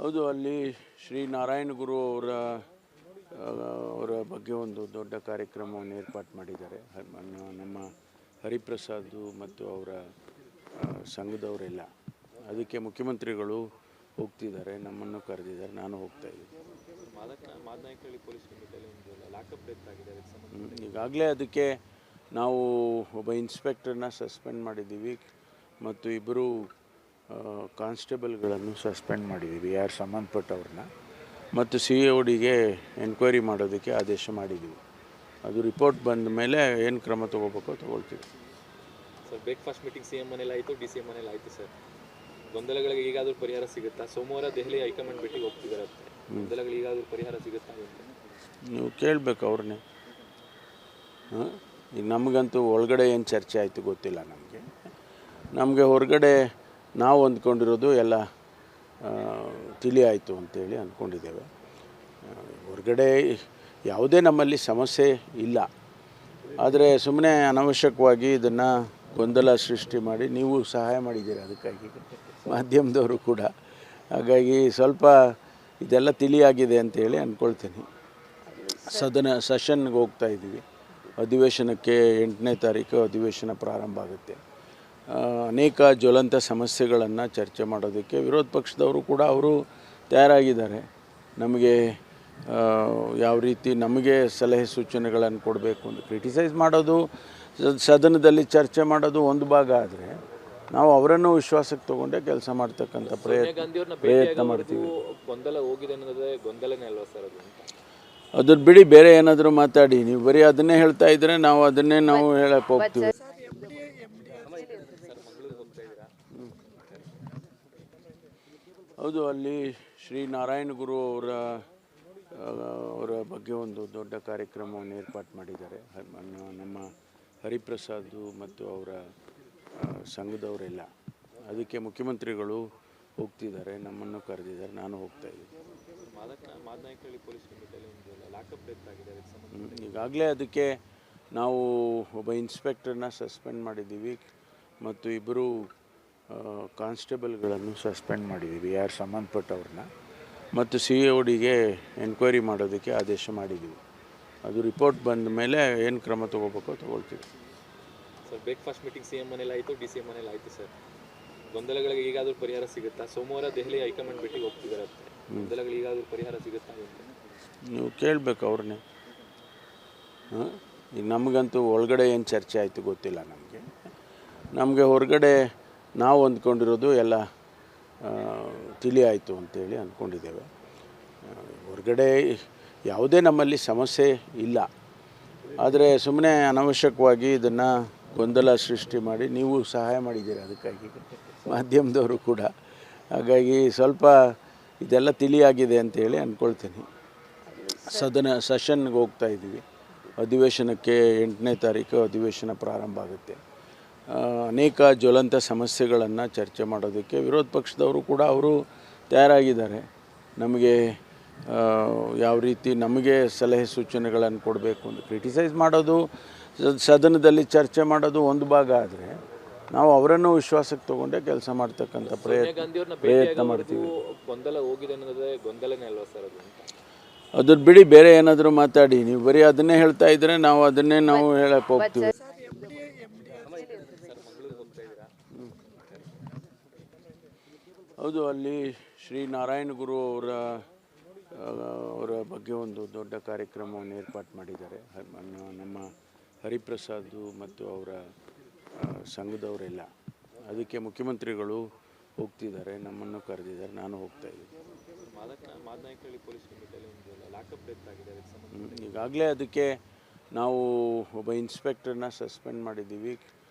ಹೌದು, ಅಲ್ಲಿ ಶ್ರೀ ನಾರಾಯಣ ಗುರು ಅವರ ಬಗ್ಗೆ ಒಂದು ದೊಡ್ಡ ಕಾರ್ಯಕ್ರಮವನ್ನು ಏರ್ಪಾಡು ಮಾಡಿದ್ದಾರೆ. ನಮ್ಮ ಹರಿಪ್ರಸಾದ್ ಮತ್ತು ಅವರ ಸಂಘದವರೆಲ್ಲ. ಅದಕ್ಕೆ ಮುಖ್ಯಮಂತ್ರಿಗಳು ಹೋಗ್ತಿದ್ದಾರೆ, ನಮ್ಮನ್ನು ಕರೆದಿದ್ದಾರೆ, ನಾನು ಹೋಗ್ತಾ ಇದ್ದೀನಿ. ಈಗಾಗಲೇ ಅದಕ್ಕೆ ನಾವು ಒಬ್ಬ ಇನ್ಸ್ಪೆಕ್ಟರ್ನ ಸಸ್ಪೆಂಡ್ ಮಾಡಿದ್ದೀವಿ ಮತ್ತು ಇಬ್ಬರು ಕಾನ್ಸ್ಟೇಬಲ್ಗಳನ್ನು ಸಸ್ಪೆಂಡ್ ಮಾಡಿದ್ದೀವಿ, ಯಾರು ಸಂಬಂಧಪಟ್ಟವ್ರನ್ನ. ಮತ್ತು CODಗೆ ಎನ್ಕ್ವೈರಿ ಮಾಡೋದಕ್ಕೆ ಆದೇಶ ಮಾಡಿದ್ದೀವಿ. ಅದು ರಿಪೋರ್ಟ್ ಬಂದ ಮೇಲೆ ಏನು ಕ್ರಮ ತೊಗೋಬೇಕೋ ತೊಗೊಳ್ತೀವಿ. ಸರ್, ಬ್ರೇಕ್ಫಾಸ್ಟ್ ಮೀಟಿಂಗ್ CM ಮನೇಲಿ ಆಯಿತು, DCM ಮನೇಲಿ ಆಯಿತು ಸರ್. ಗೊಂದಲಗಳಿಗೆ ಈಗಾದರೂ ಪರಿಹಾರ ಸಿಗುತ್ತಾ? ಸೋಮವಾರ ದೆಹಲಿ ಹೈಕಮಾಂಡ್ ಭೇಟಿಗೆ ಹೋಗ್ತಿದ್ದಾರೆ. ಗೊಂದಲಗಳಿಗೆ ಈಗಾದರೂ ಪರಿಹಾರ ಸಿಗುತ್ತಾ ಅಂತ ನೀವು ಕೇಳಬೇಕು ಅವ್ರನ್ನೇ. ಈಗ ನಮಗಂತೂ ಒಳಗಡೆ ಏನು ಚರ್ಚೆ ಆಯಿತು ಗೊತ್ತಿಲ್ಲ. ನಮಗೆ ಹೊರಗಡೆ ನಾವು ಅಂದ್ಕೊಂಡಿರೋದು ಎಲ್ಲ ತಿಳಿ ಆಯಿತು ಅಂತೇಳಿ ಅಂದ್ಕೊಂಡಿದ್ದೇವೆ. ಹೊರಗಡೆ ಯಾವುದೇ ನಮ್ಮಲ್ಲಿ ಸಮಸ್ಯೆ ಇಲ್ಲ. ಆದರೆ ಸುಮ್ಮನೆ ಅನಾವಶ್ಯಕವಾಗಿ ಇದನ್ನು ಗೊಂದಲ ಸೃಷ್ಟಿ ಮಾಡಿ ನೀವು ಸಹಾಯ ಮಾಡಿದ್ದೀರಿ ಅದಕ್ಕಾಗಿ, ಮಾಧ್ಯಮದವರು ಕೂಡ. ಹಾಗಾಗಿ ಸ್ವಲ್ಪ ಇದೆಲ್ಲ ತಿಳಿಯಾಗಿದೆ ಅಂತೇಳಿ ಅಂದ್ಕೊಳ್ತೀನಿ. ಸೆಷನ್ಗೆ ಹೋಗ್ತಾ ಇದ್ದೀವಿ. ಅಧಿವೇಶನಕ್ಕೆ 8ನೇ ತಾರೀಕು ಅಧಿವೇಶನ ಪ್ರಾರಂಭ ಆಗುತ್ತೆ. ಅನೇಕ ಜ್ವಲಂತ ಸಮಸ್ಯೆಗಳನ್ನು ಚರ್ಚೆ ಮಾಡೋದಕ್ಕೆ ವಿರೋಧ ಪಕ್ಷದವರು ಕೂಡ ಅವರು ತಯಾರಾಗಿದ್ದಾರೆ. ನಮಗೆ ಯಾವ ರೀತಿ ನಮಗೆ ಸಲಹೆ ಸೂಚನೆಗಳನ್ನು ಕೊಡಬೇಕು ಅಂತ ಕ್ರಿಟಿಸೈಸ್ ಮಾಡೋದು, ಸದನದಲ್ಲಿ ಚರ್ಚೆ ಮಾಡೋದು ಒಂದು ಭಾಗ. ಆದರೆ ನಾವು ಅವರನ್ನು ವಿಶ್ವಾಸಕ್ಕೆ ತಗೊಂಡೇ ಕೆಲಸ ಮಾಡ್ತಕ್ಕಂಥ ಪ್ರಯತ್ನ ಮಾಡ್ತೀವಿ. ಅದ್ರ ಬಿಡಿ, ಬೇರೆ ಏನಾದರೂ ಮಾತಾಡಿ. ನೀವು ಬರೀ ಅದನ್ನೇ ಹೇಳ್ತಾ ಇದ್ರೆ ನಾವು ಅದನ್ನೇ ಹೇಳಕ್ಕೆ ಹೋಗ್ತೀವಿ. ಹೌದು, ಅಲ್ಲಿ ಶ್ರೀ ನಾರಾಯಣ ಗುರು ಅವರ ಬಗ್ಗೆ ಒಂದು ದೊಡ್ಡ ಕಾರ್ಯಕ್ರಮವನ್ನು ಏರ್ಪಾಡು ಮಾಡಿದ್ದಾರೆ. ನಮ್ಮ ಹರಿಪ್ರಸಾದ್ ಮತ್ತು ಅವರ ಸಂಘದವರೆಲ್ಲ. ಅದಕ್ಕೆ ಮುಖ್ಯಮಂತ್ರಿಗಳು ಹೋಗ್ತಿದ್ದಾರೆ, ನಮ್ಮನ್ನು ಕರೆದಿದ್ದಾರೆ, ನಾನು ಹೋಗ್ತಾ ಇದ್ದೀನಿ. ಈಗಾಗಲೇ ಅದಕ್ಕೆ ನಾವು ಒಬ್ಬ ಇನ್ಸ್ಪೆಕ್ಟರ್ನ ಸಸ್ಪೆಂಡ್ ಮಾಡಿದ್ದೀವಿ ಮತ್ತು ಇಬ್ಬರು ಕಾನ್ಸ್ಟೇಬಲ್ಗಳನ್ನು ಸಸ್ಪೆಂಡ್ ಮಾಡಿದ್ದೀವಿ, ಯಾರು ಸಂಬಂಧಪಟ್ಟವ್ರನ್ನ. ಮತ್ತು CODಗೆ ಎನ್ಕ್ವೈರಿ ಮಾಡೋದಕ್ಕೆ ಆದೇಶ ಮಾಡಿದ್ದೀವಿ. ಅದು ರಿಪೋರ್ಟ್ ಬಂದ ಮೇಲೆ ಏನು ಕ್ರಮ ತೊಗೋಬೇಕೋ ತೊಗೊಳ್ತೀವಿ. ಸರ್, ಬ್ರೇಕ್ಫಾಸ್ಟ್ ಮೀಟಿಂಗ್ CM ಮನೇಲಿ ಆಯಿತು, DCM ಮನೇಲಿ ಆಯಿತು ಸರ್. ಗೊಂದಲಗಳಿಗೆ ಈಗಾದರೂ ಪರಿಹಾರ ಸಿಗುತ್ತಾ? ಸೋಮವಾರ ದೆಹಲಿ ಹೈಕಮಾಂಡ್ ಭೇಟಿಗೆ ಹೋಗ್ತಿದ್ದಾರೆ. ಗೊಂದಲಗಳಿಗೆ ಈಗಾದರೂ ಪರಿಹಾರ ಸಿಗುತ್ತಾ ಅಂತ ನೀವು ಕೇಳಬೇಕು ಅವ್ರನ್ನೇ. ಈಗ ನಮಗಂತೂ ಒಳಗಡೆ ಏನು ಚರ್ಚೆ ಆಯಿತು ಗೊತ್ತಿಲ್ಲ. ನಮಗೆ ಹೊರಗಡೆ ನಾವು ಅಂದ್ಕೊಂಡಿರೋದು ಎಲ್ಲ ತಿಳಿ ಆಯಿತು ಅಂತೇಳಿ ಅಂದ್ಕೊಂಡಿದ್ದೇವೆ. ಹೊರಗಡೆ ಯಾವುದೇ ನಮ್ಮಲ್ಲಿ ಸಮಸ್ಯೆ ಇಲ್ಲ. ಆದರೆ ಸುಮ್ಮನೆ ಅನಾವಶ್ಯಕವಾಗಿ ಇದನ್ನು ಗೊಂದಲ ಸೃಷ್ಟಿ ಮಾಡಿ ನೀವು ಸಹಾಯ ಮಾಡಿದ್ದೀರಿ ಅದಕ್ಕಾಗಿ, ಮಾಧ್ಯಮದವರು ಕೂಡ. ಹಾಗಾಗಿ ಸ್ವಲ್ಪ ಇದೆಲ್ಲ ತಿಳಿಯಾಗಿದೆ ಅಂತೇಳಿ ಅಂದ್ಕೊಳ್ತೀನಿ. ಸೆಷನ್ಗೆ ಹೋಗ್ತಾ ಇದ್ದೀವಿ. ಅಧಿವೇಶನಕ್ಕೆ 8ನೇ ತಾರೀಕು ಅಧಿವೇಶನ ಪ್ರಾರಂಭ ಆಗುತ್ತೆ. ಅನೇಕ ಜ್ವಲಂತ ಸಮಸ್ಯೆಗಳನ್ನು ಚರ್ಚೆ ಮಾಡೋದಕ್ಕೆ ವಿರೋಧ ಪಕ್ಷದವರು ಕೂಡ ಅವರು ತಯಾರಾಗಿದ್ದಾರೆ. ನಮಗೆ ಯಾವ ರೀತಿ ನಮಗೆ ಸಲಹೆ ಸೂಚನೆಗಳನ್ನು ಕೊಡಬೇಕು ಅಂತ ಕ್ರಿಟಿಸೈಸ್ ಮಾಡೋದು, ಸದನದಲ್ಲಿ ಚರ್ಚೆ ಮಾಡೋದು ಒಂದು ಭಾಗ. ಆದರೆ ನಾವು ಅವರನ್ನು ವಿಶ್ವಾಸಕ್ಕೆ ತಗೊಂಡೇ ಕೆಲಸ ಮಾಡ್ತಕ್ಕಂಥ ಪ್ರಯತ್ನ ಮಾಡ್ತೀವಿ. ಅದ್ರ ಬಿಡಿ, ಬೇರೆ ಏನಾದರೂ ಮಾತಾಡಿ. ನೀವು ಬರೀ ಅದನ್ನೇ ಹೇಳ್ತಾ ಇದ್ರೆ ನಾವು ಅದನ್ನೇ ಹೇಳಕ್ಕೆ ಹೋಗ್ತೀವಿ. ಹೌದು, ಅಲ್ಲಿ ಶ್ರೀ ನಾರಾಯಣ ಗುರು ಅವರ ಬಗ್ಗೆ ಒಂದು ದೊಡ್ಡ ಕಾರ್ಯಕ್ರಮವನ್ನು ಏರ್ಪಾಡು ಮಾಡಿದ್ದಾರೆ. ನಮ್ಮ ಹರಿಪ್ರಸಾದ್ ಮತ್ತು ಅವರ ಸಂಘದವರೆಲ್ಲ. ಅದಕ್ಕೆ ಮುಖ್ಯಮಂತ್ರಿಗಳು ಹೋಗ್ತಿದ್ದಾರೆ, ನಮ್ಮನ್ನು ಕರೆದಿದ್ದಾರೆ, ನಾನು ಹೋಗ್ತಾ ಇದ್ದೀನಿ. ಈಗಾಗಲೇ ಅದಕ್ಕೆ ನಾವು ಒಬ್ಬ ಇನ್ಸ್ಪೆಕ್ಟರ್ನ ಸಸ್ಪೆಂಡ್ ಮಾಡಿದ್ದೀವಿ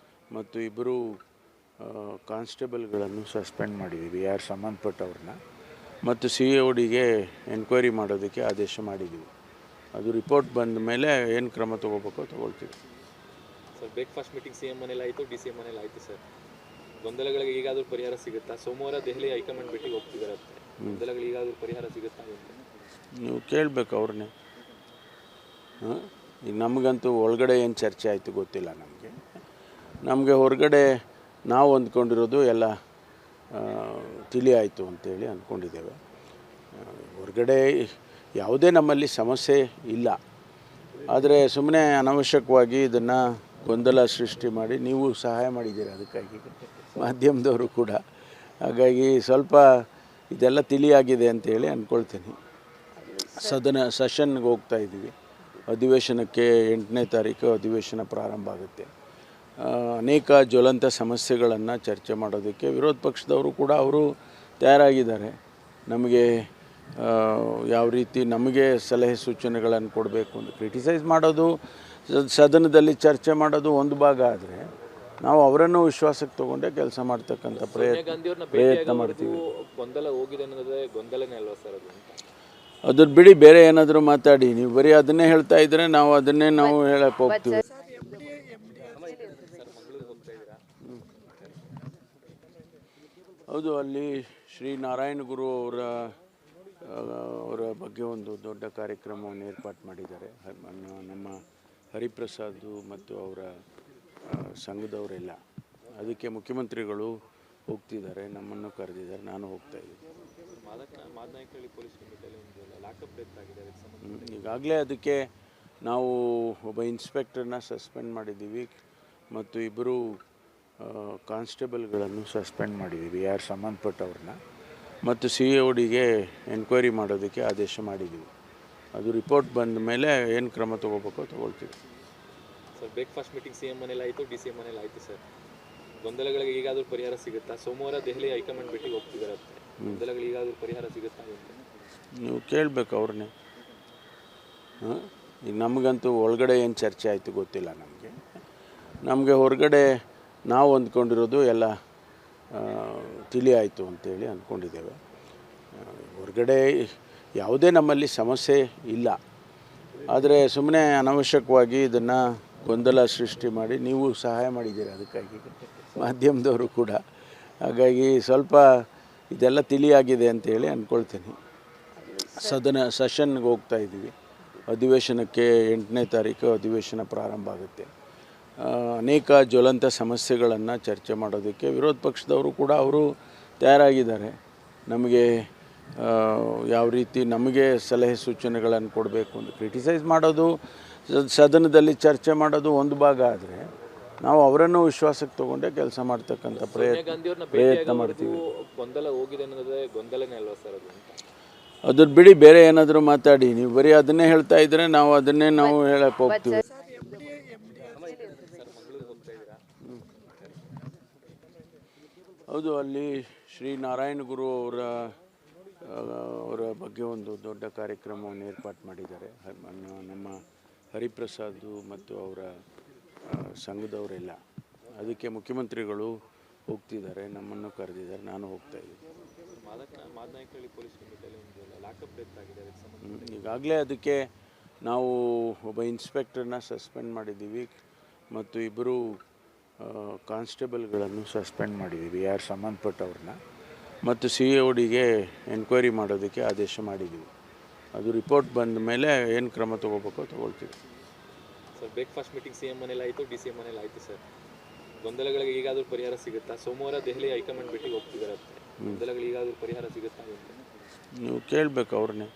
ಮತ್ತು ಇಬ್ಬರು ಕಾನ್ಸ್ಟೇಬಲ್ಗಳನ್ನು ಸಸ್ಪೆಂಡ್ ಮಾಡಿದ್ದೀವಿ, ಯಾರು ಸಂಬಂಧಪಟ್ಟವ್ರನ್ನ. ಮತ್ತು CODಗೆ ಎನ್ಕ್ವೈರಿ ಮಾಡೋದಕ್ಕೆ ಆದೇಶ ಮಾಡಿದ್ದೀವಿ. ಅದು ರಿಪೋರ್ಟ್ ಬಂದ ಮೇಲೆ ಏನು ಕ್ರಮ ತೊಗೋಬೇಕೋ ತೊಗೊಳ್ತೀವಿ. ಸರ್, ಬ್ರೇಕ್ಫಾಸ್ಟ್ ಮೀಟಿಂಗ್ CM ಮನೇಲಿ ಆಯಿತು, DCM ಮನೇಲಿ ಆಯಿತು ಸರ್. ಗೊಂದಲಗಳಿಗೆ ಈಗಾದರೂ ಪರಿಹಾರ ಸಿಗುತ್ತಾ? ಸೋಮವಾರ ದೆಹಲಿ ಹೈಕಮಾಂಡ್ ಭೇಟಿಗೆ ಹೋಗ್ತಿದ್ದಾರೆ. ಗೊಂದಲಗಳಿಗೆ ಈಗಾದರೂ ಪರಿಹಾರ ಸಿಗುತ್ತಾ ಅಂತ ನೀವು ಕೇಳಬೇಕು ಅವ್ರನ್ನೇ. ಈಗ ನಮಗಂತೂ ಒಳಗಡೆ ಏನು ಚರ್ಚೆ ಆಯಿತು ಗೊತ್ತಿಲ್ಲ. ನಮಗೆ ಹೊರಗಡೆ ನಾವು ಅಂದ್ಕೊಂಡಿರೋದು ಎಲ್ಲ ತಿಳಿ ಆಯಿತು ಅಂತೇಳಿ ಅಂದ್ಕೊಂಡಿದ್ದೇವೆ. ಹೊರಗಡೆ ಯಾವುದೇ ನಮ್ಮಲ್ಲಿ ಸಮಸ್ಯೆ ಇಲ್ಲ. ಆದರೆ ಸುಮ್ಮನೆ ಅನಾವಶ್ಯಕವಾಗಿ ಇದನ್ನು ಗೊಂದಲ ಸೃಷ್ಟಿ ಮಾಡಿ ನೀವು ಸಹಾಯ ಮಾಡಿದ್ದೀರಿ ಅದಕ್ಕಾಗಿ ಮಾಧ್ಯಮದವರು ಕೂಡ. ಹಾಗಾಗಿ ಸ್ವಲ್ಪ ಇದೆಲ್ಲ ತಿಳಿಯಾಗಿದೆ ಅಂತೇಳಿ ಅಂದ್ಕೊಳ್ತೀನಿ. ಸೆಷನ್ಗೆ ಹೋಗ್ತಾ ಇದ್ದೀವಿ. ಅಧಿವೇಶನಕ್ಕೆ 8ನೇ ತಾರೀಕು ಅಧಿವೇಶನ ಪ್ರಾರಂಭ ಆಗುತ್ತೆ. ಅನೇಕ ಜ್ವಲಂತ ಸಮಸ್ಯೆಗಳನ್ನು ಚರ್ಚೆ ಮಾಡೋದಕ್ಕೆ ವಿರೋಧ ಪಕ್ಷದವರು ಕೂಡ ಅವರು ತಯಾರಾಗಿದ್ದಾರೆ. ನಮಗೆ ಯಾವ ರೀತಿ ನಮಗೆ ಸಲಹೆ ಸೂಚನೆಗಳನ್ನು ಕೊಡಬೇಕು ಅಂತ ಕ್ರಿಟಿಸೈಸ್ ಮಾಡೋದು, ಸದನದಲ್ಲಿ ಚರ್ಚೆ ಮಾಡೋದು ಒಂದು ಭಾಗ ಆದರೆ, ನಾವು ಅವರನ್ನು ವಿಶ್ವಾಸಕ್ಕೆ ತಗೊಂಡೇ ಕೆಲಸ ಮಾಡ್ತಕ್ಕಂಥ ಪ್ರಯತ್ನ ಮಾಡ್ತೀವಿ. ಗೊಂದಲ ಹೋಗಿದೆ ಅನ್ನೋದೇ ಗೊಂದಲನೇ ಅಲ್ವಾ ಸರ್ ಅದು? ಅದ್ರ ಬಿಡಿ, ಬೇರೆ ಏನಾದರೂ ಮಾತಾಡಿ. ನೀವು ಬರೀ ಅದನ್ನೇ ಹೇಳ್ತಾ ಇದ್ರೆ ನಾವು ಅದನ್ನೇ ಹೇಳಕ್ಕೆ ಹೋಗ್ತೀವಿ. ಹೌದು, ಅಲ್ಲಿ ಶ್ರೀ ನಾರಾಯಣ ಗುರು ಅವರ ಬಗ್ಗೆ ಒಂದು ದೊಡ್ಡ ಕಾರ್ಯಕ್ರಮವನ್ನು ಏರ್ಪಾಡು ಮಾಡಿದ್ದಾರೆ. ನಮ್ಮ ಹರಿಪ್ರಸಾದ್ ಮತ್ತು ಅವರ ಸಂಘದವರೆಲ್ಲ. ಅದಕ್ಕೆ ಮುಖ್ಯಮಂತ್ರಿಗಳು ಹೋಗ್ತಿದ್ದಾರೆ, ನಮ್ಮನ್ನು ಕರೆದಿದ್ದಾರೆ, ನಾನು ಹೋಗ್ತಾ ಇದ್ದೀನಿ. ಈಗಾಗಲೇ ಅದಕ್ಕೆ ನಾವು ಒಬ್ಬ ಇನ್ಸ್ಪೆಕ್ಟರ್ನ ಸಸ್ಪೆಂಡ್ ಮಾಡಿದ್ದೀವಿ ಮತ್ತು ಇಬ್ಬರು ಕಾನ್ಸ್ಟೇಬಲ್ಗಳನ್ನು ಸಸ್ಪೆಂಡ್ ಮಾಡಿದ್ದೀವಿ, ಯಾರು ಸಂಬಂಧಪಟ್ಟವ್ರನ್ನ. ಮತ್ತು CODಗೆ ಎನ್ಕ್ವೈರಿ ಮಾಡೋದಕ್ಕೆ ಆದೇಶ ಮಾಡಿದ್ದೀವಿ. ಅದು ರಿಪೋರ್ಟ್ ಬಂದ ಮೇಲೆ ಏನು ಕ್ರಮ ತೊಗೋಬೇಕೋ ತೊಗೊಳ್ತೀವಿ. ಸರ್, ಬ್ರೇಕ್ಫಾಸ್ಟ್ ಮೀಟಿಂಗ್ CM ಮನೇಲಿ ಆಯಿತು, DCM ಮನೇಲಿ ಆಯಿತು ಸರ್. ಗೊಂದಲಗಳಿಗೆ ಈಗಾದರೂ ಪರಿಹಾರ ಸಿಗುತ್ತಾ? ಸೋಮವಾರ ದೆಹಲಿ ಹೈಕಮಾಂಡ್ ಭೇಟಿಗೆ ಹೋಗ್ತಿದ್ದಾರೆ. ಗೊಂದಲಗಳಿಗೆ ಈಗಾದರೂ ಪರಿಹಾರ ಸಿಗುತ್ತಾ ಅಂತ ನೀವು ಕೇಳಬೇಕು ಅವ್ರನ್ನೇ. ಈಗ ನಮಗಂತೂ ಒಳಗಡೆ ಏನು ಚರ್ಚೆ ಆಯಿತು ಗೊತ್ತಿಲ್ಲ. ನಮಗೆ ಹೊರಗಡೆ ನಾವು ಅಂದ್ಕೊಂಡಿರೋದು ಎಲ್ಲ ತಿಳಿ ಆಯಿತು ಅಂತೇಳಿ ಅಂದ್ಕೊಂಡಿದ್ದೇವೆ. ಹೊರಗಡೆ ಯಾವುದೇ ನಮ್ಮಲ್ಲಿ ಸಮಸ್ಯೆ ಇಲ್ಲ. ಆದರೆ ಸುಮ್ಮನೆ ಅನಾವಶ್ಯಕವಾಗಿ ಇದನ್ನು ಗೊಂದಲ ಸೃಷ್ಟಿ ಮಾಡಿ ನೀವು ಸಹಾಯ ಮಾಡಿದ್ದೀರಿ ಅದಕ್ಕಾಗಿ ಮಾಧ್ಯಮದವರು ಕೂಡ. ಹಾಗಾಗಿ ಸ್ವಲ್ಪ ಇದೆಲ್ಲ ತಿಳಿಯಾಗಿದೆ ಅಂತೇಳಿ ಅಂದ್ಕೊಳ್ತೀನಿ. ಸೆಷನ್ಗೆ ಹೋಗ್ತಾ ಇದ್ದೀವಿ. ಅಧಿವೇಶನಕ್ಕೆ 8ನೇ ತಾರೀಕು ಅಧಿವೇಶನ ಪ್ರಾರಂಭ ಆಗುತ್ತೆ. ಅನೇಕ ಜ್ವಲಂತ ಸಮಸ್ಯೆಗಳನ್ನು ಚರ್ಚೆ ಮಾಡೋದಕ್ಕೆ ವಿರೋಧ ಪಕ್ಷದವರು ಕೂಡ ಅವರು ತಯಾರಾಗಿದ್ದಾರೆ. ನಮಗೆ ಯಾವ ರೀತಿ ನಮಗೆ ಸಲಹೆ ಸೂಚನೆಗಳನ್ನು ಕೊಡಬೇಕು ಅಂತ ಕ್ರಿಟಿಸೈಸ್ ಮಾಡೋದು, ಸದನದಲ್ಲಿ ಚರ್ಚೆ ಮಾಡೋದು ಒಂದು ಭಾಗ ಆದರೆ, ನಾವು ಅವರನ್ನು ವಿಶ್ವಾಸಕ್ಕೆ ತಗೊಂಡೇ ಕೆಲಸ ಮಾಡ್ತಕ್ಕಂಥ ಪ್ರಯತ್ನ ಮಾಡ್ತೀವಿ. ಗೊಂದಲ ಹೋಗಿದೆ ಅನ್ನೋದೇ ಗೊಂದಲನೇ ಅಲ್ವಾ ಸರ್ ಅದು? ಅದ್ರ ಬಿಡಿ, ಬೇರೆ ಏನಾದರೂ ಮಾತಾಡಿ. ನೀವು ಬರೀ ಅದನ್ನೇ ಹೇಳ್ತಾ ಇದ್ರೆ ನಾವು ಅದನ್ನೇ ಹೇಳಕ್ಕೆ ಹೋಗ್ತೀವಿ. ಹೌದು, ಅಲ್ಲಿ ಶ್ರೀ ನಾರಾಯಣ ಗುರು ಅವರ ಬಗ್ಗೆ ಒಂದು ದೊಡ್ಡ ಕಾರ್ಯಕ್ರಮವನ್ನು ಏರ್ಪಾಡು ಮಾಡಿದ್ದಾರೆ. ನಮ್ಮ ಹರಿಪ್ರಸಾದ್ ಮತ್ತು ಅವರ ಸಂಘದವರೆಲ್ಲ. ಅದಕ್ಕೆ ಮುಖ್ಯಮಂತ್ರಿಗಳು ಹೋಗ್ತಿದ್ದಾರೆ, ನಮ್ಮನ್ನು ಕರೆದಿದ್ದಾರೆ, ನಾನು ಹೋಗ್ತಾ ಇದ್ದೀನಿ. ಈಗಾಗಲೇ ಅದಕ್ಕೆ ನಾವು ಒಬ್ಬ ಇನ್ಸ್ಪೆಕ್ಟರ್ನ ಸಸ್ಪೆಂಡ್ ಮಾಡಿದ್ದೀವಿ ಮತ್ತು ಇಬ್ಬರು ಕಾನ್ಸ್ಟೇಬಲ್ಗಳನ್ನು ಸಸ್ಪೆಂಡ್ ಮಾಡಿದ್ದೀವಿ, ಯಾರು ಸಂಬಂಧಪಟ್ಟವ್ರನ್ನ. ಮತ್ತು CODಗೆ ಎನ್ಕ್ವೈರಿ ಮಾಡೋದಕ್ಕೆ ಆದೇಶ ಮಾಡಿದ್ದೀವಿ. ಅದು ರಿಪೋರ್ಟ್ ಬಂದ ಮೇಲೆ ಏನು ಕ್ರಮ ತೊಗೋಬೇಕೋ ತೊಗೊಳ್ತೀವಿ. ಸರ್, ಬ್ರೇಕ್ಫಾಸ್ಟ್ ಮೀಟಿಂಗ್ CM ಮನೇಲಿ ಆಯಿತು, DCM ಮನೇಲಿ ಆಯಿತು ಸರ್. ಗೊಂದಲಗಳಿಗೆ ಈಗಾದರೂ ಪರಿಹಾರ ಸಿಗುತ್ತಾ? ಸೋಮವಾರ ದೆಹಲಿ ಹೈಕಮಾಂಡ್ ಭೇಟಿಗೆ ಹೋಗ್ತಿದ್ದಾರೆ. ಗೊಂದಲಗಳಿಗೆ ಈಗಾದರೂ ಪರಿಹಾರ ಸಿಗುತ್ತಾ ಅಂತ ನೀವು ಕೇಳಬೇಕು ಅವ್ರನ್ನೇ.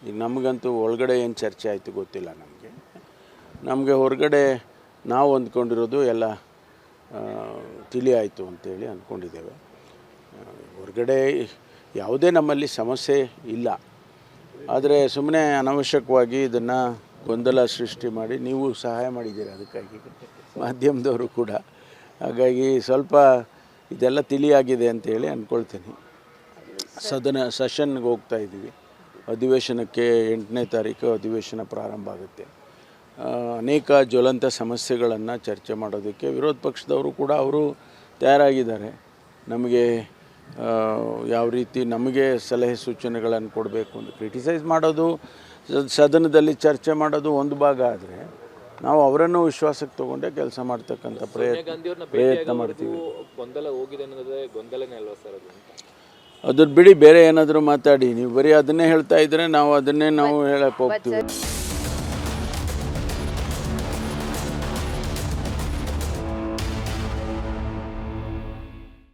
ಈಗ ನಮಗಂತೂ ಒಳಗಡೆ ಏನು ಚರ್ಚೆ ಆಯಿತು ಗೊತ್ತಿಲ್ಲ. ನಮಗೆ ಹೊರಗಡೆ ನಾವು ಅಂದ್ಕೊಂಡಿರೋದು ಎಲ್ಲ ತಿಳಿ ಆಯಿತು ಅಂತೇಳಿ ಅಂದ್ಕೊಂಡಿದ್ದೇವೆ. ಹೊರಗಡೆ ಯಾವುದೇ ನಮ್ಮಲ್ಲಿ ಸಮಸ್ಯೆ ಇಲ್ಲ. ಆದರೆ ಸುಮ್ಮನೆ ಅನಾವಶ್ಯಕವಾಗಿ ಇದನ್ನು ಗೊಂದಲ ಸೃಷ್ಟಿ ಮಾಡಿ ನೀವು ಸಹಾಯ ಮಾಡಿದ್ದೀರಿ ಅದಕ್ಕಾಗಿ ಮಾಧ್ಯಮದವರು ಕೂಡ. ಹಾಗಾಗಿ ಸ್ವಲ್ಪ ಇದೆಲ್ಲ ತಿಳಿಯಾಗಿದೆ ಅಂತೇಳಿ ಅಂದ್ಕೊಳ್ತೀನಿ. ಸೆಷನ್ಗೆ ಹೋಗ್ತಾ ಇದ್ದೀವಿ. ಅಧಿವೇಶನಕ್ಕೆ 8ನೇ ತಾರೀಕು ಅಧಿವೇಶನ ಪ್ರಾರಂಭ ಆಗುತ್ತೆ. ಅನೇಕ ಜ್ವಲಂತ ಸಮಸ್ಯೆಗಳನ್ನು ಚರ್ಚೆ ಮಾಡೋದಕ್ಕೆ ವಿರೋಧ ಪಕ್ಷದವರು ಕೂಡ ಅವರು ತಯಾರಾಗಿದ್ದಾರೆ. ನಮಗೆ ಯಾವ ರೀತಿ ನಮಗೆ ಸಲಹೆ ಸೂಚನೆಗಳನ್ನು ಕೊಡಬೇಕು ಅಂತ ಕ್ರಿಟಿಸೈಸ್ ಮಾಡೋದು, ಸದನದಲ್ಲಿ ಚರ್ಚೆ ಮಾಡೋದು ಒಂದು ಭಾಗ ಆದರೆ, ನಾವು ಅವರನ್ನು ವಿಶ್ವಾಸಕ್ಕೆ ತಗೊಂಡೇ ಕೆಲಸ ಮಾಡ್ತಕ್ಕಂಥ ಪ್ರಯತ್ನ ಮಾಡ್ತೀವಿ. ಗೊಂದಲ ಹೋಗಿದೆ ಅನ್ನೋದೇ ಗೊಂದಲನೇ ಅಲ್ವಾ ಸರ್ ಅದು? ಅದ್ರ ಬಿಡಿ, ಬೇರೆ ಏನಾದರೂ ಮಾತಾಡಿ. ನೀವು ಬರೀ ಅದನ್ನೇ ಹೇಳ್ತಾ ಇದ್ರೆ ನಾವು ಅದನ್ನೇ ಹೇಳಕ್ಕೆ ಹೋಗ್ತೀವಿ.